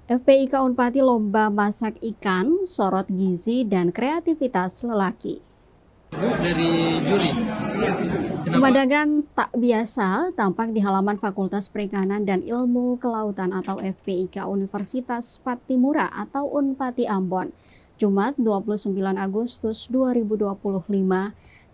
FPIK Unpati lomba masak ikan, sorot gizi dan kreativitas lelaki. Dari juri. Pemandangan tak biasa tampak di halaman Fakultas Perikanan dan Ilmu Kelautan atau FPIK Universitas Pattimura atau Unpati Ambon. Jumat 29 Agustus 2025.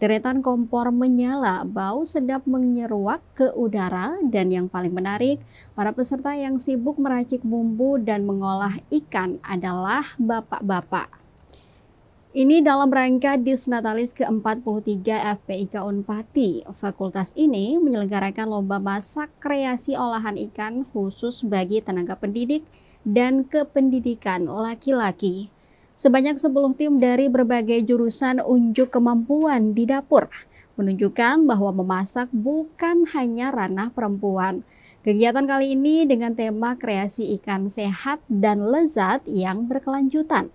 Deretan kompor menyala, bau sedap menyeruak ke udara, dan yang paling menarik, para peserta yang sibuk meracik bumbu dan mengolah ikan adalah bapak-bapak. Ini dalam rangka Disnatalis ke-43 FPIK Unpati. Fakultas ini menyelenggarakan lomba masak kreasi olahan ikan khusus bagi tenaga pendidik dan kependidikan laki-laki. Sebanyak 10 tim dari berbagai jurusan unjuk kemampuan di dapur, menunjukkan bahwa memasak bukan hanya ranah perempuan. Kegiatan kali ini dengan tema kreasi ikan sehat dan lezat yang berkelanjutan.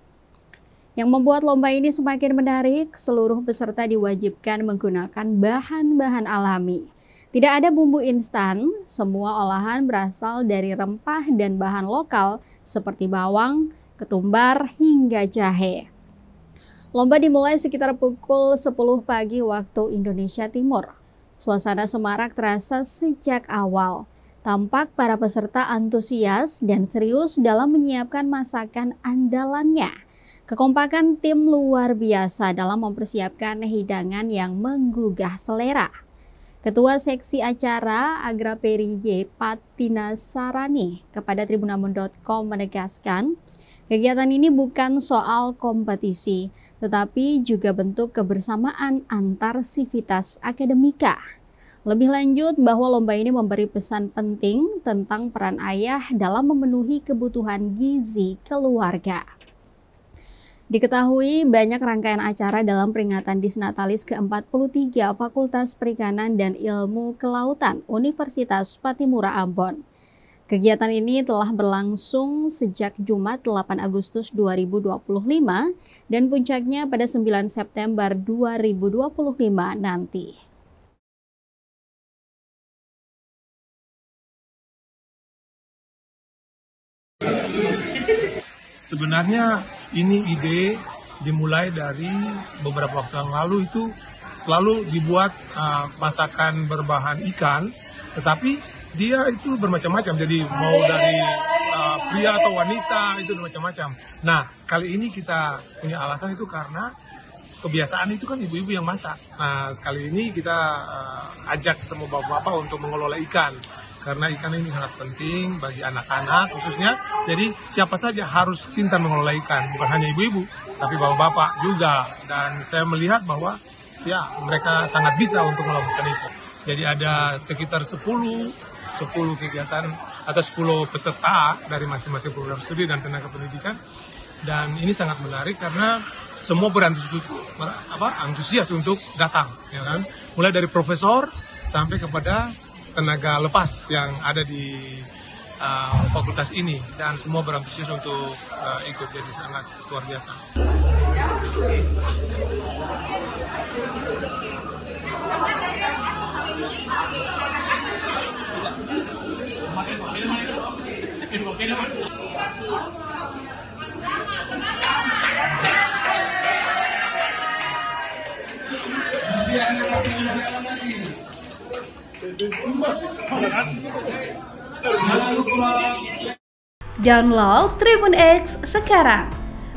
Yang membuat lomba ini semakin menarik, seluruh peserta diwajibkan menggunakan bahan-bahan alami. Tidak ada bumbu instan, semua olahan berasal dari rempah dan bahan lokal seperti bawang, ketumbar, hingga jahe. Lomba dimulai sekitar pukul 10 pagi waktu Indonesia Timur. Suasana semarak terasa sejak awal. Tampak para peserta antusias dan serius dalam menyiapkan masakan andalannya. Kekompakan tim luar biasa dalam mempersiapkan hidangan yang menggugah selera. Ketua Seksi Acara Agraperi Y. Patinasarani kepada tribunambon.com menegaskan, kegiatan ini bukan soal kompetisi, tetapi juga bentuk kebersamaan antar sivitas akademika. Lebih lanjut bahwa lomba ini memberi pesan penting tentang peran ayah dalam memenuhi kebutuhan gizi keluarga. Diketahui banyak rangkaian acara dalam peringatan Disnatalis ke-43 Fakultas Perikanan dan Ilmu Kelautan Universitas Pattimura Ambon. Kegiatan ini telah berlangsung sejak Jumat 8 Agustus 2025 dan puncaknya pada 9 September 2025 nanti. Sebenarnya ini ide dimulai dari beberapa waktu yang lalu, itu selalu dibuat masakan berbahan ikan, tetapi dia itu bermacam-macam, jadi mau dari pria atau wanita itu bermacam-macam. Nah, kali ini kita punya alasan itu karena kebiasaan itu kan ibu-ibu yang masak. Nah, kali ini kita ajak semua bapak-bapak untuk mengelola ikan. Karena ikan ini sangat penting bagi anak-anak khususnya, jadi siapa saja harus pintar mengelola ikan, bukan hanya ibu-ibu, tapi bapak-bapak juga. Dan saya melihat bahwa ya mereka sangat bisa untuk melakukan itu. Jadi ada sekitar 10 kegiatan atau 10 peserta dari masing-masing program studi dan tenaga pendidikan. Dan ini sangat menarik karena semua antusias untuk datang, ya kan? Mulai dari profesor sampai kepada tenaga lepas yang ada di fakultas ini, dan semua berantusias untuk ikut, jadi sangat luar biasa. Download Tribun X sekarang,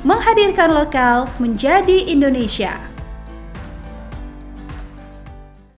menghadirkan lokal menjadi Indonesia.